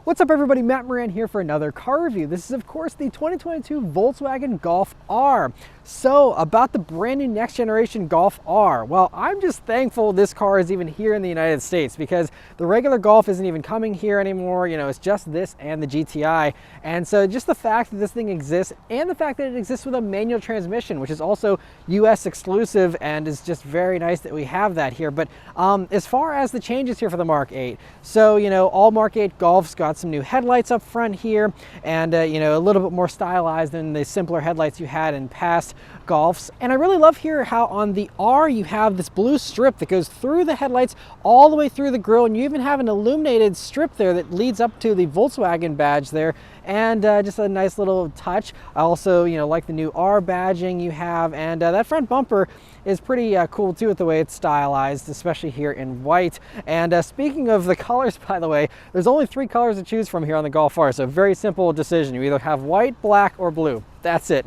What's up everybody, Matt Moran here for another car review. This is of course the 2022 Volkswagen Golf R. So about the brand new next generation Golf R. Well, I'm just thankful this car is even here in the United States because the regular Golf isn't even coming here anymore. You know, it's just this and the GTI. And so just the fact that this thing exists and the fact that it exists with a manual transmission, which is also US exclusive and is just very nice that we have that here. But as far as the changes here for the Mark 8, so you know, all Mark 8 Golfs got some new headlights up front here and you know, a little bit more stylized than the simpler headlights you had in past Golfs. And I really love here how on the R you have this blue strip that goes through the headlights all the way through the grille, and you even have an illuminated strip there that leads up to the Volkswagen badge there, and just a nice little touch. I also, you know, like the new R badging you have, and that front bumper is pretty cool too with the way it's stylized, especially here in white. And speaking of the colors, by the way, there's only 3 colors to choose from here on the Golf R, so a very simple decision. You either have white, black, or blue. That's it.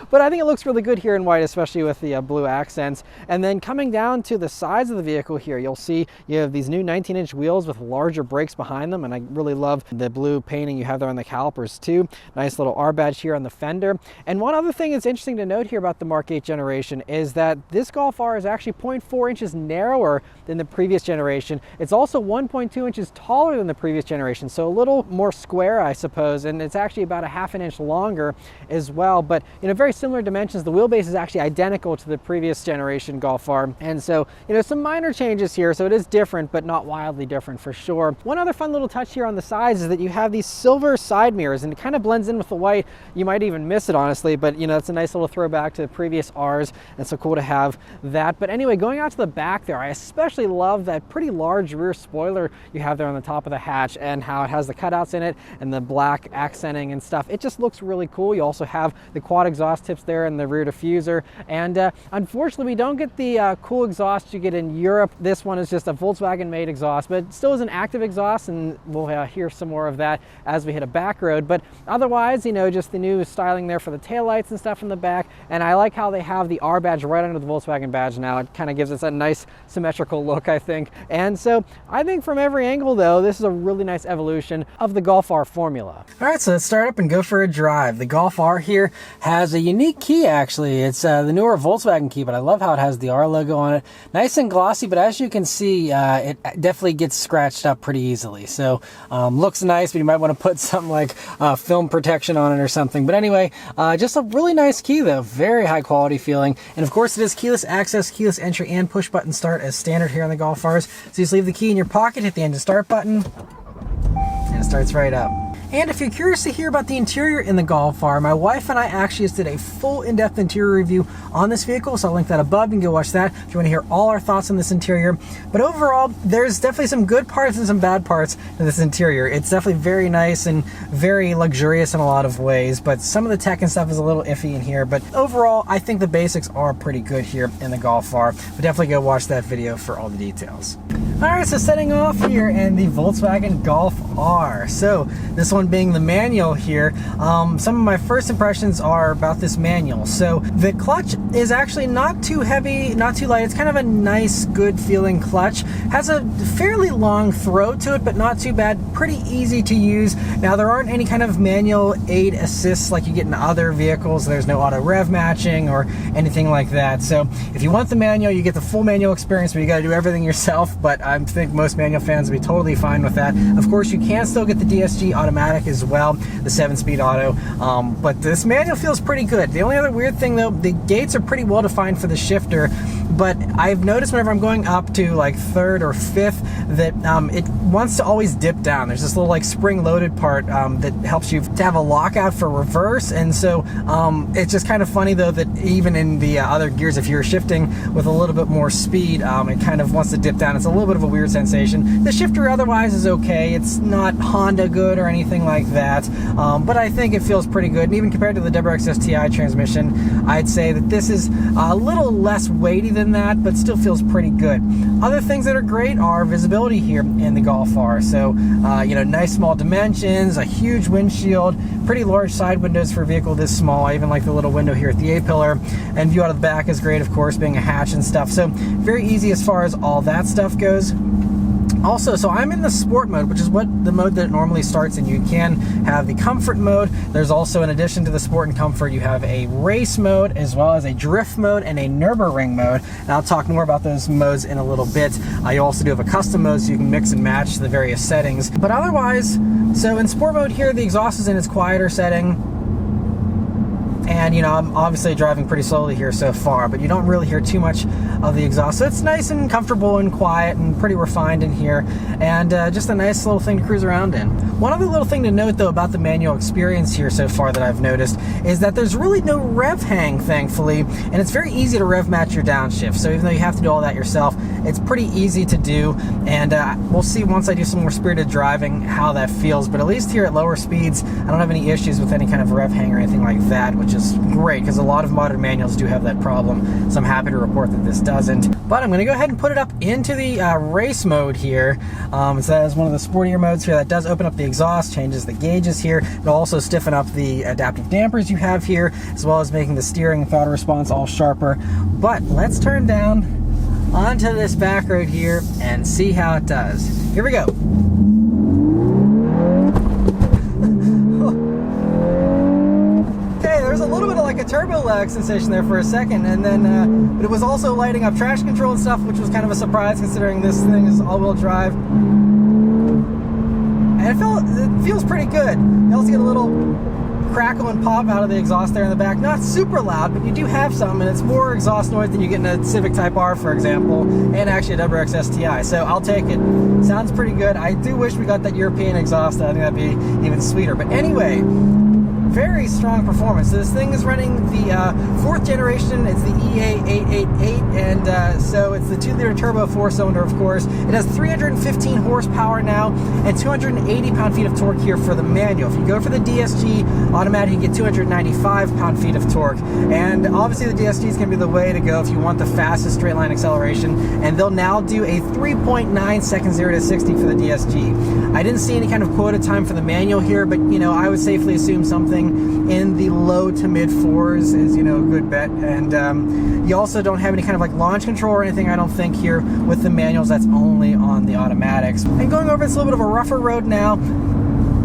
But I think it looks really good here in white, especially with the blue accents. And then coming down to the sides of the vehicle here, you'll see you have these new 19-inch wheels with larger brakes behind them, and I really love the blue painting you have there on the calipers too. Nice little R badge here on the fender. And one other thing that's interesting to note here about the Mark 8 generation is that this Golf R is actually 0.4 inches narrower than the previous generation. It's also 1.2 inches taller than the previous generation, so a little more square, I suppose, and it's actually about a ½ inch longer as well. But you know, very similar dimensions. The wheelbase is actually identical to the previous generation Golf R, and so you know, some minor changes here, so it is different but not wildly different for sure. One other fun little touch here on the sides is that you have these silver side mirrors, and it kind of blends in with the white. You might even miss it honestly, but you know, it's a nice little throwback to the previous Rs, and so cool to have that. But anyway, going out to the back there, I especially love that pretty large rear spoiler you have there on the top of the hatch, and how it has the cutouts in it and the black accenting and stuff. It just looks really cool. You also have the quad exhaust tips there and the rear diffuser, and unfortunately we don't get the cool exhaust you get in Europe. This one is just a Volkswagen made exhaust, but it still is an active exhaust, and we'll hear some more of that as we hit a back road. But otherwise, you know, just the new styling there for the taillights and stuff in the back, and I like how they have the R badge right under the Volkswagen badge now. It kind of gives us a nice symmetrical look, I think. And so I think from every angle though, this is a really nice evolution of the Golf R formula. All right, so let's start up and go for a drive. The Golf R here has a unique key actually. It's the newer Volkswagen key, but I love how it has the R logo on it. Nice and glossy, but as you can see, it definitely gets scratched up pretty easily. So looks nice, but you might want to put something like film protection on it or something. But anyway, just a really nice key though, very high quality feeling. And of course it is keyless access, keyless entry, and push button start as standard here on the Golf Rs. So you just leave the key in your pocket, hit the engine start button, and it starts right up. And if you're curious to hear about the interior in the Golf R, my wife and I actually just did a full in-depth interior review on this vehicle, so I'll link that above. You can go watch that if you want to hear all our thoughts on this interior. But overall, there's definitely some good parts and some bad parts to this interior. It's definitely very nice and very luxurious in a lot of ways, but some of the tech and stuff is a little iffy in here. But overall, I think the basics are pretty good here in the Golf R. But definitely go watch that video for all the details. All right, so setting off here in the Volkswagen Golf R. So this one being the manual here, some of my first impressions are about this manual. So the clutch is actually not too heavy, not too light. It's kind of a nice, good feeling clutch. Has a fairly long throat to it, but not too bad. Pretty easy to use. Now there aren't any kind of manual aid assists like you get in other vehicles. There's no auto rev matching or anything like that. So if you want the manual, you get the full manual experience, but you got to do everything yourself. But I think most manual fans will be totally fine with that. Of course, you can still get the DSG automatic as well, the 7-speed auto, but this manual feels pretty good. The only other weird thing though, the gates are pretty well defined for the shifter, but I've noticed whenever I'm going up to like 3rd or 5th that it wants to always dip down. There's this little like spring-loaded part that helps you to have a lockout for reverse, and so it's just kind of funny though that even in the other gears, if you're shifting with a little bit more speed, it kind of wants to dip down. It's a little bit of a weird sensation. The shifter otherwise is okay. It's not Honda good or anything like that, but I think it feels pretty good. And even compared to the WRX STI transmission, I'd say that this is a little less weighty than that, but still feels pretty good. Other things that are great are visibility here in the Golf R. So, you know, nice small dimensions, a huge windshield, pretty large side windows for a vehicle this small. I even like the little window here at the A-pillar, and view out of the back is great, of course, being a hatch and stuff. So very easy as far as all that stuff goes. Also, so I'm in the sport mode, which is what the mode that it normally starts in. You can have the comfort mode. There's also, in addition to the sport and comfort, you have a race mode, as well as a drift mode and a Nürburgring mode. And I'll talk more about those modes in a little bit. You also do have a custom mode, so you can mix and match the various settings. But otherwise, so in sport mode here, the exhaust is in its quieter setting. And, you know, I'm obviously driving pretty slowly here so far, but you don't really hear too much of the exhaust. So it's nice and comfortable and quiet and pretty refined in here, and just a nice little thing to cruise around in. One other little thing to note, though, about the manual experience here so far that I've noticed is that there's really no rev hang, thankfully, and it's very easy to rev match your downshift. So even though you have to do all that yourself, it's pretty easy to do, and we'll see once I do some more spirited driving how that feels. But at least here at lower speeds, I don't have any issues with any kind of rev hang or anything like that, which is great, because a lot of modern manuals do have that problem, so I'm happy to report that this doesn't. But I'm going to go ahead and put it up into the race mode here. So that is one of the sportier modes here. That does open up the exhaust, changes the gauges here. It'll also stiffen up the adaptive dampers you have here, as well as making the steering and throttle response all sharper. But let's turn down onto this back road here and see how it does. Here we go. There's a little bit of like a turbo lag sensation there for a second, and then but it was also lighting up traction control and stuff, which was kind of a surprise considering this thing is all-wheel drive. And it feels pretty good. You also get a little crackle and pop out of the exhaust there in the back. Not super loud, but you do have some, and it's more exhaust noise than you get in a Civic Type R, for example, and actually a WRX STI. So I'll take it. Sounds pretty good. I do wish we got that European exhaust. I think that'd be even sweeter. But anyway, very strong performance. So this thing is running the 4th generation. It's the EA888, and so it's the 2-liter turbo 4-cylinder, of course. It has 315 horsepower now and 280 pound-feet of torque here for the manual. If you go for the DSG automatic, you get 295 pound-feet of torque. And obviously the DSG is going to be the way to go if you want the fastest straight line acceleration. And they'll now do a 3.9 seconds 0 to 60 for the DSG. I didn't see any kind of quota time for the manual here, but you know, I would safely assume something in the low to mid 4s is, you know, a good bet. And you also don't have any kind of like launch control or anything, I don't think, here with the manuals. That's only on the automatics. And going over this little bit of a rougher road now.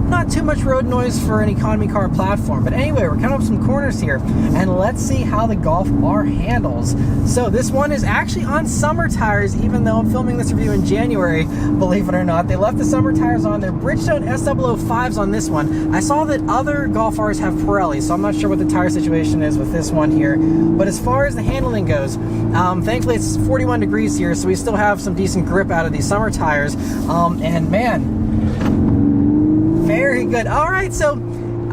Not too much road noise for an economy car platform, but anyway, we're coming up some corners here, and let's see how the Golf R handles. So this one is actually on summer tires, even though I'm filming this review in January, believe it or not. They left the summer tires on. They're Bridgestone S005s on this one. I saw that other Golf Rs have Pirelli, so I'm not sure what the tire situation is with this one here. But as far as the handling goes, thankfully it's 41 degrees here, so we still have some decent grip out of these summer tires. And man, very good. All right, so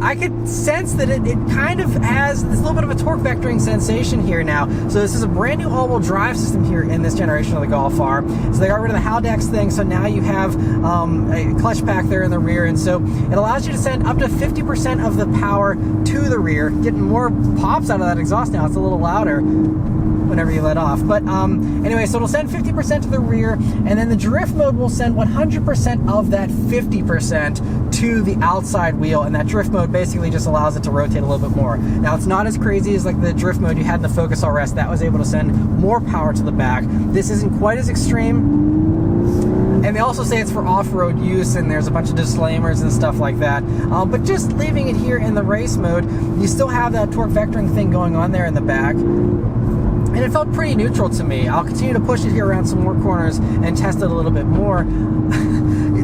I could sense that it kind of has this little bit of a torque vectoring sensation here now. So this is a brand new all-wheel drive system here in this generation of the Golf R. So they got rid of the Haldex thing, so now you have a clutch pack there in the rear, and so it allows you to send up to 50% of the power to the rear, getting more pops out of that exhaust now. It's a little louder whenever you let off. But anyway, so it'll send 50% to the rear, and then the drift mode will send 100% of that 50% to the outside wheel, and that drift mode basically just allows it to rotate a little bit more. Now, it's not as crazy as like the drift mode you had in the Focus RS. That was able to send more power to the back. This isn't quite as extreme. And they also say it's for off-road use, and there's a bunch of disclaimers and stuff like that. But just leaving it here in the race mode, you still have that torque vectoring thing going on there in the back. And it felt pretty neutral to me. I'll continue to push it here around some more corners and test it a little bit more.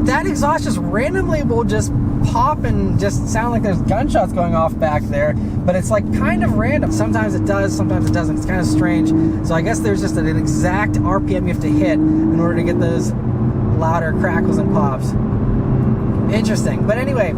That exhaust just randomly will just pop and just sound like there's gunshots going off back there, but it's like kind of random. Sometimes it does, sometimes it doesn't. It's kind of strange. So I guess there's just an exact RPM you have to hit in order to get those louder crackles and pops. Interesting. But anyway,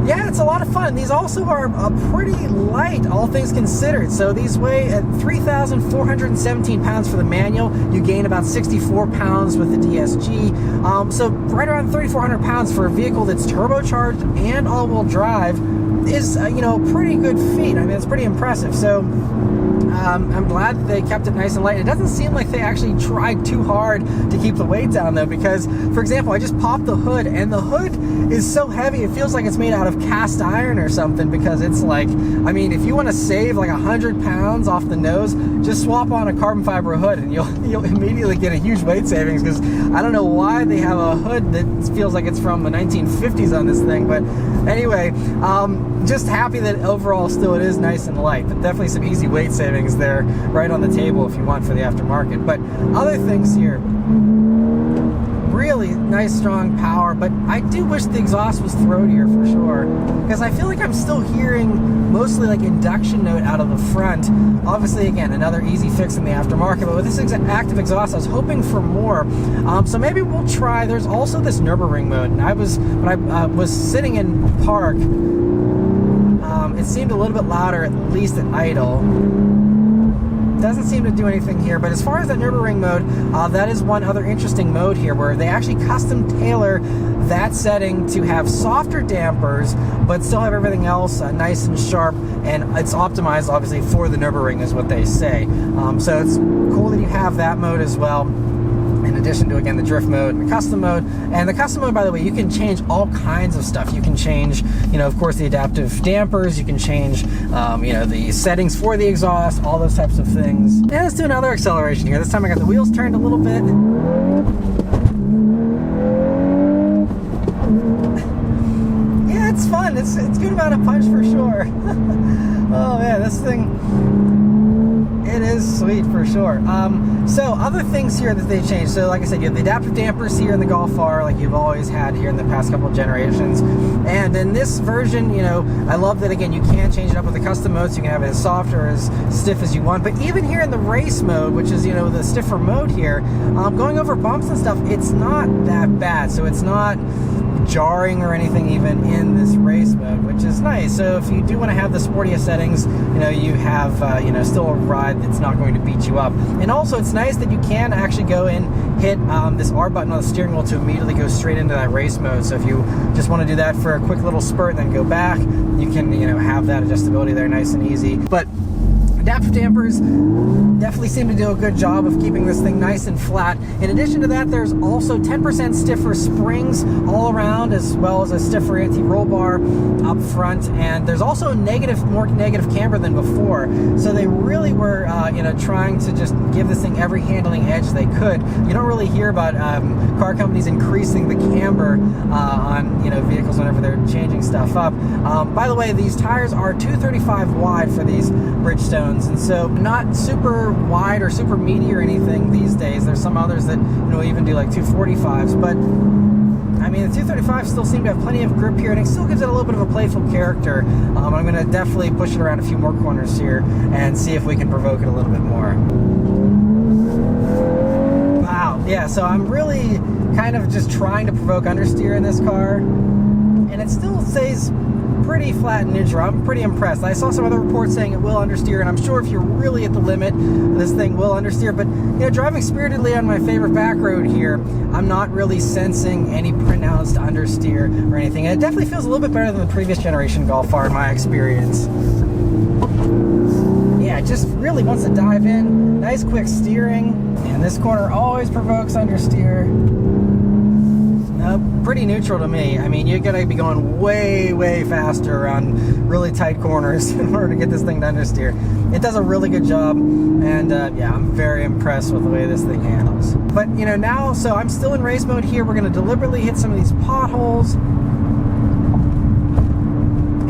yeah, it's a lot of fun. These also are pretty light, all things considered. So these weigh at 3,417 pounds for the manual. You gain about 64 pounds with the DSG. So right around 3,400 pounds for a vehicle that's turbocharged and all-wheel drive is, you know, a pretty good feat. I mean, it's pretty impressive. So I'm glad that they kept it nice and light. It doesn't seem like they actually tried too hard to keep the weight down though, because for example, I just popped the hood and the hood is so heavy it feels like it's made out of cast iron or something, because it's like, I mean, if you want to save like 100 pounds off the nose, just swap on a carbon fiber hood and you'll immediately get a huge weight savings, because I don't know why they have a hood that feels like it's from the 1950s on this thing. But anyway, just happy that overall still it is nice and light, but definitely some easy weight savings there right on the table if you want for the aftermarket. But other things here, really nice strong power, but I do wish the exhaust was throatier for sure, because I feel like I'm still hearing mostly like induction note out of the front. Obviously, again, another easy fix in the aftermarket, but with this active exhaust I was hoping for more. So maybe we'll try, there's also this Nürburgring mode, and when I was sitting in park, it seemed a little bit louder, at least at idle. Doesn't seem to do anything here, but as far as the Nürburgring mode, that is one other interesting mode here where they actually custom tailor that setting to have softer dampers but still have everything else nice and sharp, and it's optimized obviously for the Nürburgring is what they say. So it's cool that you have that mode as well, in addition to, again, the drift mode and the custom mode. And the custom mode, by the way, you can change all kinds of stuff. You can change, you know, of course, the adaptive dampers. You can change, you know, the settings for the exhaust, all those types of things. And let's do another acceleration here. This time I got the wheels turned a little bit. Yeah, it's fun. It's a good amount of punch for sure. Oh man, this thing, it is sweet for sure. So other things here that they changed. So like I said, you have the adaptive dampers here in the Golf R, like you've always had here in the past couple of generations. And in this version, you know, I love that, again, you can change it up with the custom mode, so you can have it as soft or as stiff as you want. But even here in the race mode, which is, you know, the stiffer mode here, going over bumps and stuff, it's not that bad. So it's not jarring or anything even in this race mode, which is nice. So if you do want to have the sportiest settings, you know, you have you know, still a ride that's not going to beat you up. And also it's nice that you can actually go and hit this R button on the steering wheel to immediately go straight into that race mode. So if you just want to do that for a quick little spurt and then go back, you can, you know, have that adjustability there nice and easy. But adaptive dampers definitely seem to do a good job of keeping this thing nice and flat. In addition to that, there's also 10% stiffer springs all around, as well as a stiffer anti-roll bar up front. And there's also more negative camber than before. So they really were, you know, trying to just give this thing every handling edge they could. You don't really hear about car companies increasing the camber on, you know, vehicles whenever they're changing stuff up. By the way, these tires are 235 wide for these Bridgestones, and so not super wide or super meaty or anything these days. There's some others that, you know, even do like 245s, but I mean, the 235s still seem to have plenty of grip here, and it still gives it a little bit of a playful character. I'm going to definitely push it around a few more corners here and see if we can provoke it a little bit more. Wow, yeah, so I'm really kind of just trying to provoke understeer in this car, and it still stays pretty flat and neutral. I'm pretty impressed. I saw some other reports saying it will understeer, and I'm sure if you're really at the limit, this thing will understeer. But, you know, driving spiritedly on my favorite back road here, I'm not really sensing any pronounced understeer or anything. And it definitely feels a little bit better than the previous generation Golf R in my experience. Yeah, it just really wants to dive in. Nice quick steering, and this corner always provokes understeer. Pretty neutral to me. I mean, you gotta be going way, way faster around really tight corners in order to get this thing to understeer. It does a really good job, and yeah, I'm very impressed with the way this thing handles. But, you know, now, so I'm still in race mode here. We're gonna deliberately hit some of these potholes.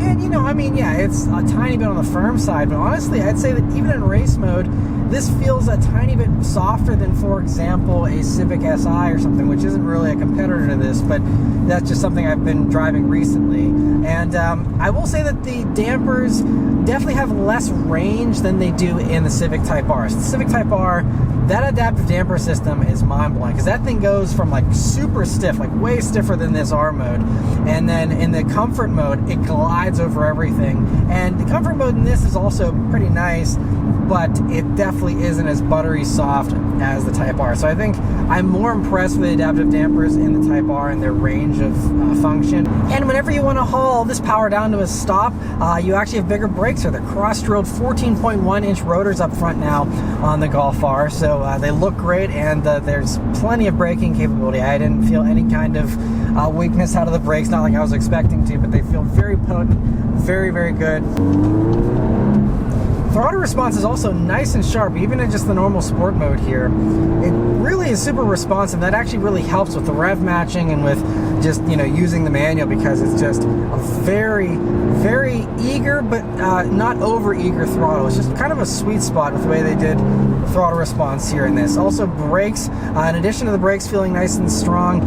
And, you know, I mean, yeah, it's a tiny bit on the firm side, but honestly, I'd say that even in race mode, this feels a tiny bit softer than, for example, a Civic Si or something, which isn't really a competitor to this, but that's just something I've been driving recently. And I will say that the dampers definitely have less range than they do in the Civic Type R. So the Civic Type R, that adaptive damper system is mind-blowing, because that thing goes from like super stiff, like way stiffer than this R mode, and then in the comfort mode, it glides over everything. And the comfort mode in this is also pretty nice, but it definitely isn't as buttery soft as the Type R. So I think I'm more impressed with the adaptive dampers in the Type R and their range of function. And whenever you want to haul this power down to a stop, you actually have bigger brakes here. They're cross-drilled 14.1-inch rotors up front now on the Golf R, so they look great, and there's plenty of braking capability. I didn't feel any kind of weakness out of the brakes, not like I was expecting to, but they feel very potent, very, very good. Throttle response is also nice and sharp, even in just the normal sport mode here. It really is super responsive. That actually really helps with the rev matching and with just, you know, using the manual, because it's just a very, very eager, but not over eager throttle. It's just kind of a sweet spot with the way they did the throttle response here in this. Also brakes, in addition to the brakes feeling nice and strong,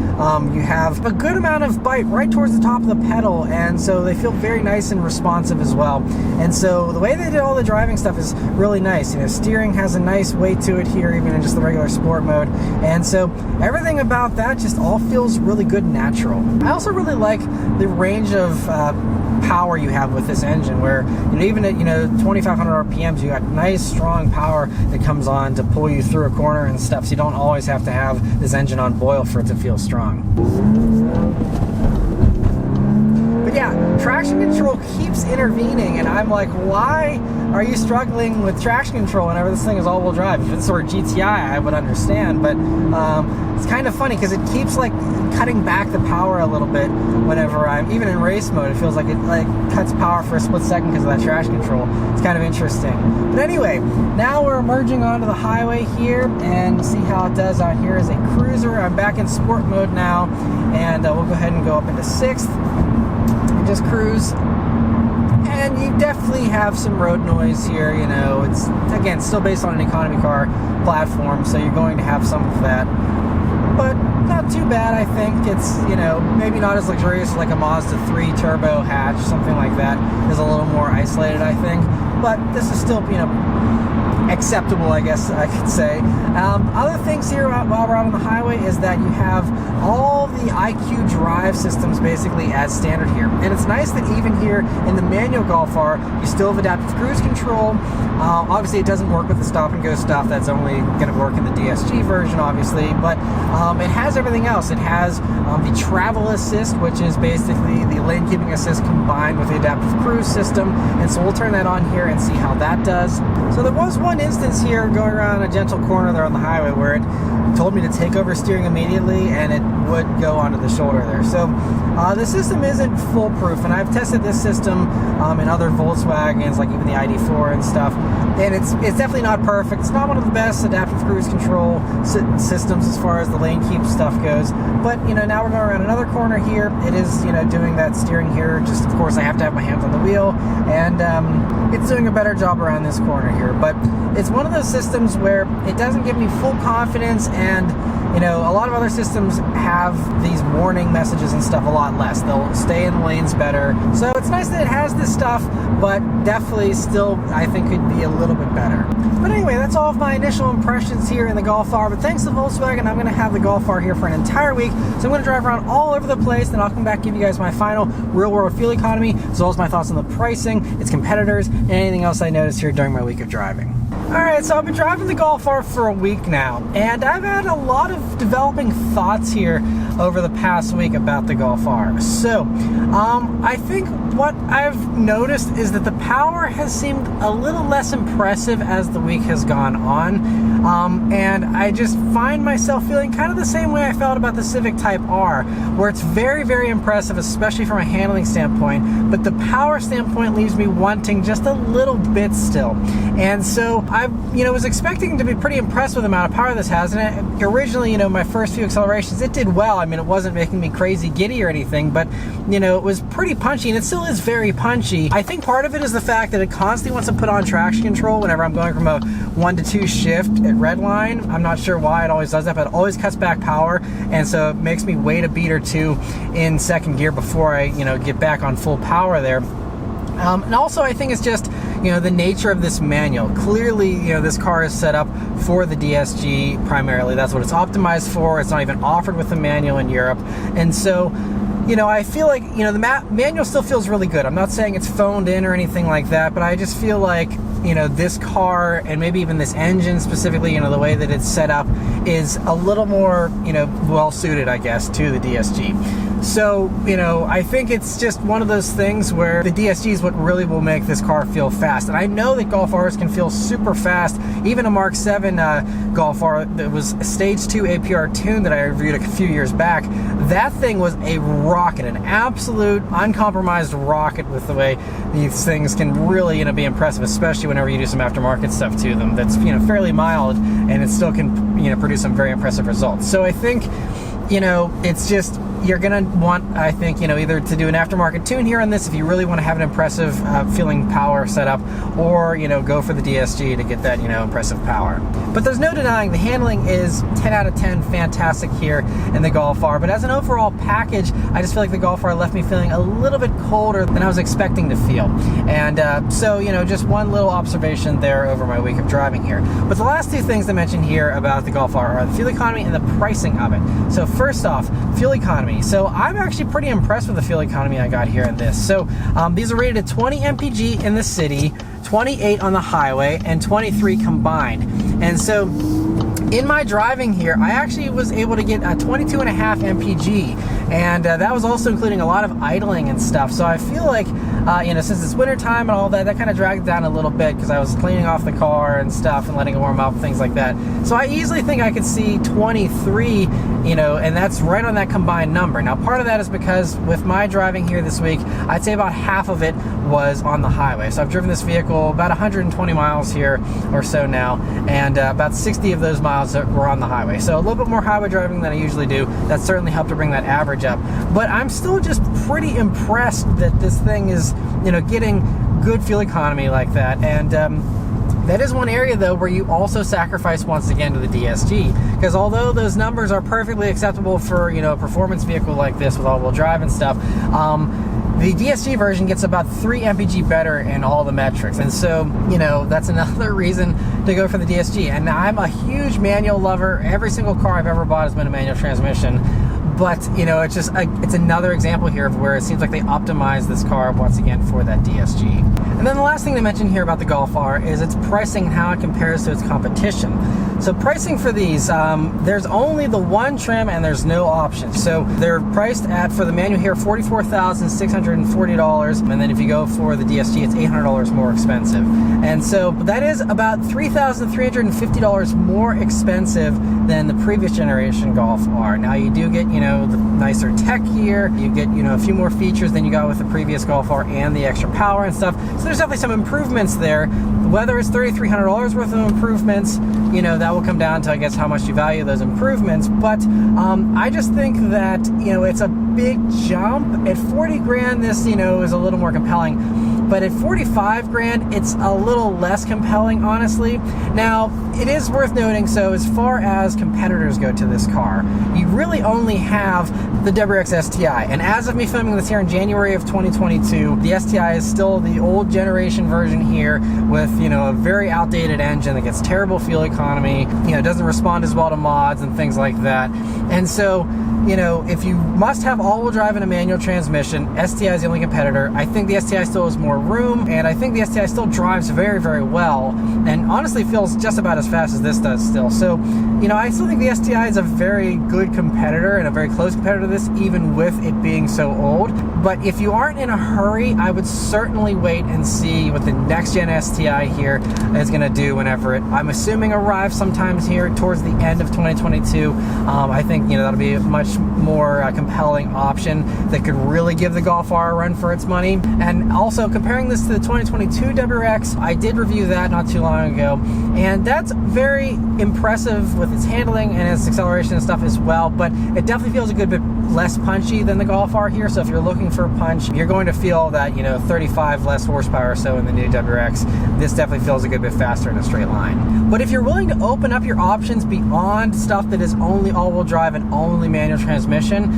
you have a good amount of bite right towards the top of the pedal, and so they feel very nice and responsive as well. And so the way they did all the driving stuff is really nice. You know, steering has a nice weight to it here, even in just the regular sport mode, and so everything about that just all feels really good and natural. I also really like the range of power you have with this engine, where, you know, even at, you know, 2,500 RPMs, you got nice strong power that comes on to pull you through a corner and stuff, so you don't always have to have this engine on boil for it to feel strong. But yeah, traction control keeps intervening, and I'm like, why are you struggling with traction control whenever this thing is all-wheel drive? If it's sort of GTI, I would understand, but it's kind of funny because it keeps like cutting back the power a little bit whenever I'm, even in race mode, it feels like it like cuts power for a split second because of that traction control. It's kind of interesting. But anyway, now we're emerging onto the highway here, and see how it does out here as a cruiser. I'm back in sport mode now, and we'll go ahead and go up into 6th and just cruise. And you definitely have some road noise here. You know, it's, again, still based on an economy car platform, so you're going to have some of that, but not too bad. I think it's, you know, maybe not as luxurious as like a Mazda 3 turbo hatch, something like that is a little more isolated, I think, but this is still, you know, acceptable, I guess I could say. Other things here while we're out on the highway is that you have all the IQ drive systems basically as standard here, and it's nice that even here in the manual Golf R, you still have adaptive cruise control. Obviously it doesn't work with the stop and go stuff. That's only going to work in the DSG version, obviously, but it has everything else. It has the travel assist, which is basically the lane keeping assist combined with the adaptive cruise system, and so we'll turn that on here and see how that does. So there was one instance here going around a gentle corner there on the highway where it told me to take over steering immediately, and it would go onto the shoulder there. So the system isn't foolproof, and I've tested this system in other Volkswagens, like even the ID4 and stuff, and it's definitely not perfect. It's not one of the best adaptive cruise control systems as far as the lane keep stuff goes, but, you know, now we're going around another corner here. It is, you know, doing that steering here. Just, of course, I have to have my hands on the wheel, and it's doing a better job around this corner here, but it's one of those systems where it doesn't give me full confidence, and, you know, a lot of other systems have these warning messages and stuff a lot less. They'll stay in the lanes better. So it's nice that it has this stuff, but definitely still, I think, could be a little bit better. But anyway, that's all of my initial impressions here in the Golf R. But thanks to Volkswagen, I'm going to have the Golf R here for an entire week. So I'm going to drive around all over the place, then I'll come back and give you guys my final real-world fuel economy, as well as my thoughts on the pricing, its competitors, and anything else I noticed here during my week of driving. Alright, so I've been driving the Golf R for a week now, and I've had a lot of developing thoughts here over the past week about the Golf R. So, I think what I've noticed is that the power has seemed a little less impressive as the week has gone on, and I just find myself feeling kind of the same way I felt about the Civic Type R, where it's very, very impressive, especially from a handling standpoint, but the power standpoint leaves me wanting just a little bit still. And so I, you know, was expecting to be pretty impressed with the amount of power this has, and originally, you know, my first few accelerations, it did well. I mean, it wasn't making me crazy giddy or anything, but, you know, it was pretty punchy, and it still is very punchy. I think part of it is the fact that it constantly wants to put on traction control whenever I'm going from a 1 to 2 shift at red line. I'm not sure why it always does that, but it always cuts back power, and so it makes me wait a beat or two in second gear before I, you know, get back on full power there. And also, I think it's just, you know, the nature of this manual. Clearly, you know, this car is set up for the DSG primarily. That's what it's optimized for. It's not even offered with the manual in Europe. And so, you know, I feel like, you know, the manual still feels really good. I'm not saying it's phoned in or anything like that, but I just feel like, you know, this car and maybe even this engine specifically, you know, the way that it's set up is a little more, you know, well suited, I guess, to the DSG. So, you know, I think it's just one of those things where the DSG is what really will make this car feel fast. And I know that Golf Rs can feel super fast. Even a Mark 7 Golf R that was a Stage 2 APR tune that I reviewed a few years back, that thing was a rocket, an absolute uncompromised rocket with the way these things can really, you know, be impressive, especially whenever you do some aftermarket stuff to them that's, you know, fairly mild, and it still can, you know, produce some very impressive results. So I think, you know, it's just, you're gonna want, I think, you know, either to do an aftermarket tune here on this if you really want to have an impressive feeling power setup, or, you know, go for the DSG to get that, you know, impressive power. But there's no denying the handling is 10 out of 10 fantastic here in the Golf R. But as an overall package, I just feel like the Golf R left me feeling a little bit colder than I was expecting to feel. And so, you know, just one little observation there over my week of driving here. But the last two things to mention here about the Golf R are the fuel economy and the pricing of it. So first off, fuel economy. So I'm actually pretty impressed with the fuel economy I got here in this. So these are rated at 20 mpg in the city, 28 on the highway, and 23 combined. And so in my driving here, I actually was able to get a 22.5 mpg, and that was also including a lot of idling and stuff. So I feel like, you know, since it's winter time and all that, that kind of dragged down a little bit because I was cleaning off the car and stuff and letting it warm up, things like that. So I easily think I could see 23, you know, and that's right on that combined number. Now, part of that is because with my driving here this week, I'd say about half of it was on the highway. So I've driven this vehicle about 120 miles here or so now, and about 60 of those miles were on the highway. So a little bit more highway driving than I usually do. That certainly helped to bring that average up. But I'm still just pretty impressed that this thing is, you know, getting good fuel economy like that. And that is one area, though, where you also sacrifice once again to the DSG, because although those numbers are perfectly acceptable for, you know, a performance vehicle like this with all-wheel drive and stuff, the DSG version gets about 3 mpg better in all the metrics. And so, you know, that's another reason to go for the DSG. And I'm a huge manual lover. Every single car I've ever bought has been a manual transmission. But, you know, it's just it's another example here of where it seems like they optimized this car once again for that DSG. And then the last thing to mention here about the Golf R is its pricing and how it compares to its competition. So pricing for these, there's only the one trim and there's no options. So they're priced at, for the manual here, $44,640, and then if you go for the DSG, it's $800 more expensive. And so that is about $3,350 more expensive than the previous generation Golf R. Now you do get, you know, the nicer tech here, you get, you know, a few more features than you got with the previous Golf R and the extra power and stuff. So there's definitely some improvements there. Whether it's $3,300 worth of improvements, you know, that will come down to, I guess, how much you value those improvements. But I just think that, you know, it's a big jump. At 40 grand, this, you know, is a little more compelling. But at 45 grand, it's a little less compelling, honestly. Now, it is worth noting, so as far as competitors go to this car, you really only have the WRX STI. And as of me filming this here in January of 2022, the STI is still the old generation version here with, you know, a very outdated engine that gets terrible fuel economy, you know, doesn't respond as well to mods and things like that. And so, you know, if you must have all-wheel drive and a manual transmission, STI is the only competitor. I think the STI still has more room, and I think the STI still drives very, very well, and honestly feels just about as fast as this does still. So, you know, I still think the STI is a very good competitor and a very close competitor to this, even with it being so old. But if you aren't in a hurry, I would certainly wait and see what the next-gen STI here is going to do whenever it, I'm assuming, arrives sometimes here towards the end of 2022. I think, you know, that'll be a much more compelling option that could really give the Golf R a run for its money. And also, comparing this to the 2022 WRX, I did review that not too long ago, and that's very impressive with its handling and its acceleration and stuff as well, but it definitely feels a good bit less punchy than the Golf R here. So if you're looking for a punch, you're going to feel that, you know, 35 less horsepower or so in the new WRX. This definitely feels a good bit faster in a straight line. But if you're willing to open up your options beyond stuff that is only all-wheel drive and only manual transmission,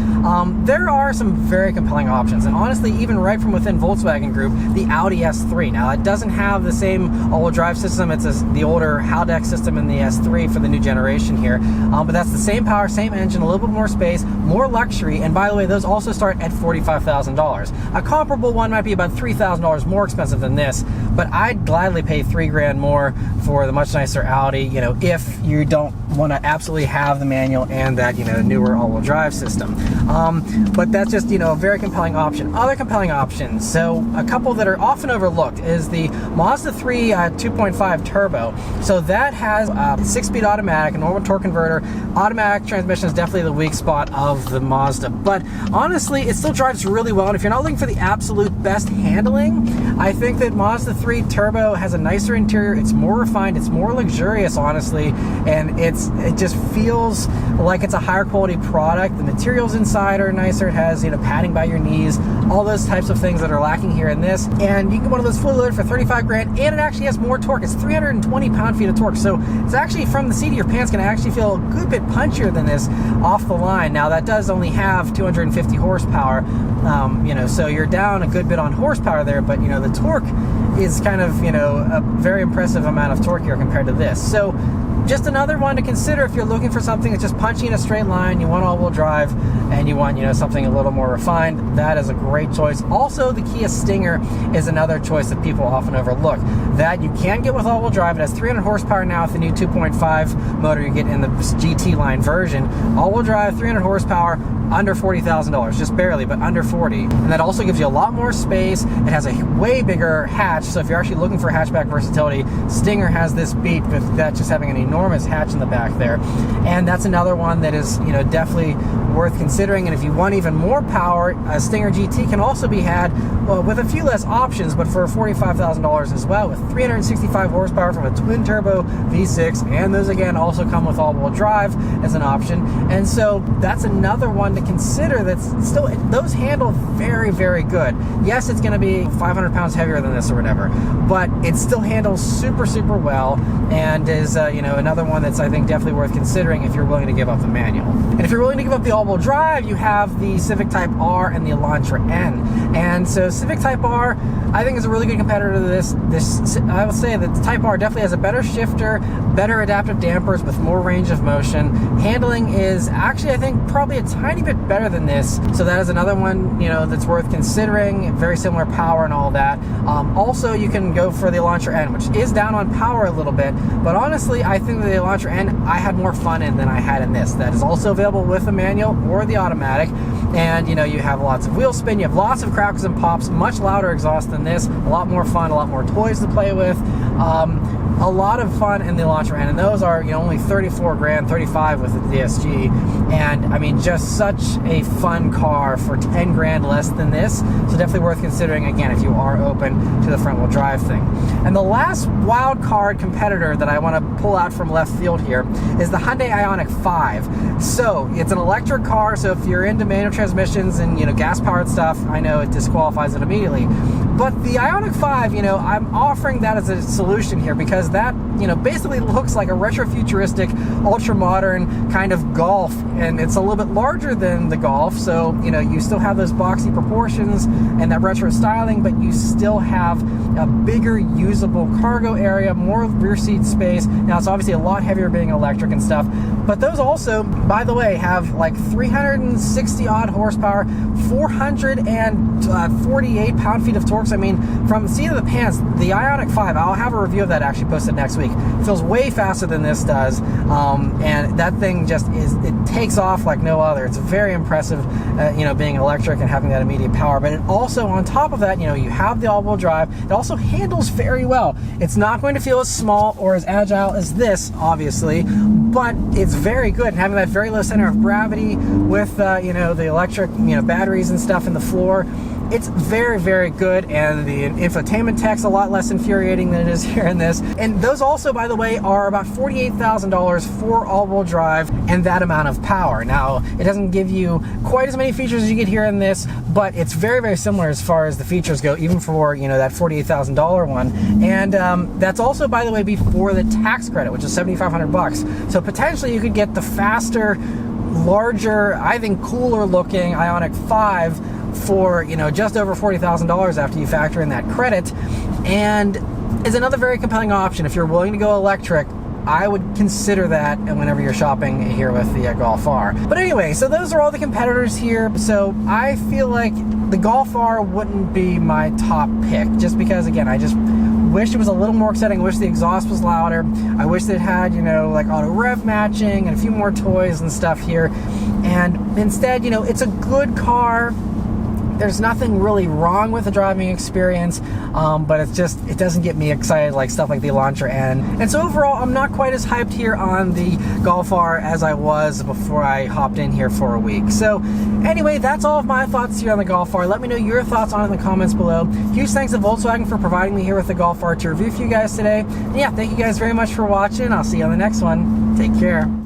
there are some very compelling options. And honestly, even right from within Volkswagen Group, the Audi S3. Now, it doesn't have the same all-wheel drive system. It's the older Haldex system in the S3 for the new generation here. But that's the same power, same engine, a little bit more space, more luxury, accessory, and by the way, those also start at $45,000. A comparable one might be about $3,000 more expensive than this, but I'd gladly pay $3,000 more for the much nicer Audi, you know, if you don't want to absolutely have the manual and that, you know, newer all-wheel drive system. But that's just, you know, a very compelling option. Other compelling options, so a couple that are often overlooked is the Mazda 3 2.5 turbo. So that has a 6-speed automatic, a normal torque converter. Automatic transmission is definitely the weak spot of the Mazda, but honestly, it still drives really well. And if you're not looking for the absolute best handling, I think that Mazda 3 turbo has a nicer interior. It's more refined, it's more luxurious, honestly, and it just feels like it's a higher quality product. The materials inside are nicer. It has, you know, padding by your knees, all those types of things that are lacking here in this. And you can get one of those fully loaded for $35,000, and it actually has more torque. It's 320 pound-feet of torque, so it's actually, from the seat of your pants, going to actually feel a good bit punchier than this off the line. Now, that does only have 250 horsepower, you know, so you're down a good bit on horsepower there, but, you know, the torque is kind of, you know, a very impressive amount of torque here compared to this. So just another one to consider if you're looking for something that's just punchy in a straight line, you want all-wheel drive, and you want, you know, something a little more refined. That is a great choice. Also, the Kia Stinger is another choice that people often overlook. That you can get with all-wheel drive. It has 300 horsepower now with the new 2.5 motor you get in the GT line version. All-wheel drive, 300 horsepower, under $40,000, just barely, but under 40. And that also gives you a lot more space. It has a way bigger hatch, so if you're actually looking for hatchback versatility, Stinger has this beat with that just having an enormous hatch in the back there. And that's another one that is, you know, definitely worth considering. And if you want even more power, a Stinger GT can also be had, well, with a few less options, but for $45,000 as well, with 365 horsepower from a twin turbo V6, and those again also come with all-wheel drive as an option. And so that's another one to consider. That's still, those handle very, very good. Yes, it's going to be 500 pounds heavier than this or whatever, but it still handles super, super well, and is you know, another one that's, I think, definitely worth considering if you're willing to give up the manual. And if you're willing to give up the all-wheel drive, you have the Civic Type R and the Elantra N. And so Civic Type R, I think, is a really good competitor to this. I would say that the Type R definitely has a better shifter, better adaptive dampers with more range of motion. Handling is actually, I think, probably a tiny bit better than this. So that is another one, you know, that's worth considering. Very similar power and all that. Also, you can go for the Elantra N, which is down on power a little bit, but honestly, I think that the Elantra N I had more fun in than I had in this. That is also available with the manual or the automatic. And, you know, you have lots of wheel spin, you have lots of crackles and pops, much louder exhaust than this, a lot more fun, a lot more toys to play with. A lot of fun in the Elantra N, and those are, you know, only $34,000, $35,000 with the DSG, and I mean, just such a fun car for $10,000 less than this. So definitely worth considering, again, if you are open to the front-wheel drive thing. And the last wild card competitor that I want to pull out from left field here is the Hyundai Ioniq 5. So it's an electric car, so if you're into manual transmissions and, you know, gas-powered stuff, I know it disqualifies it immediately. But the Ioniq 5, you know, I'm offering that as a solution here because that, you know, basically looks like a retro-futuristic, ultra-modern kind of Golf, and it's a little bit larger than the Golf, so, you know, you still have those boxy proportions and that retro styling, but you still have a bigger usable cargo area, more rear seat space. Now, it's obviously a lot heavier being electric and stuff, but those also, by the way, have like 360 odd horsepower, 448 pound-feet of torque. I mean, from seat of the pants, the Ioniq 5, I'll have a review of that actually posted next week. It feels way faster than this does, and that thing just is, it takes off like no other. It's very impressive, you know, being electric and having that immediate power. But it also, on top of that, you know, you have the all-wheel drive. It also handles very well. It's not going to feel as small or as agile as this, obviously, but it's very good. And having that very low center of gravity with, you know, the electric, you know, batteries and stuff in the floor, it's very, very good, and the infotainment tech's a lot less infuriating than it is here in this. And those also, by the way, are about $48,000 for all-wheel drive and that amount of power. Now, it doesn't give you quite as many features as you get here in this, but it's very, very similar as far as the features go, even for, you know, that $48,000 one. And that's also, by the way, before the tax credit, which is $7,500. So potentially you could get the faster, larger, I think cooler looking Ioniq 5 for, you know, just over $40,000 after you factor in that credit, and is another very compelling option if you're willing to go electric. I would consider that whenever you're shopping here with the Golf R. But anyway, so those are all the competitors here. So I feel like the Golf R wouldn't be my top pick, just because, again, I just wish it was a little more exciting. I wish the exhaust was louder. I wish it had, you know, like auto rev matching and a few more toys and stuff here. And instead, you know, it's a good car. There's nothing really wrong with the driving experience, but it's just, it doesn't get me excited like stuff like the Elantra N. And so overall, I'm not quite as hyped here on the Golf R as I was before I hopped in here for a week. So anyway, that's all of my thoughts here on the Golf R. Let me know your thoughts on it in the comments below. Huge thanks to Volkswagen for providing me here with the Golf R to review for you guys today. And yeah, thank you guys very much for watching. I'll see you on the next one. Take care.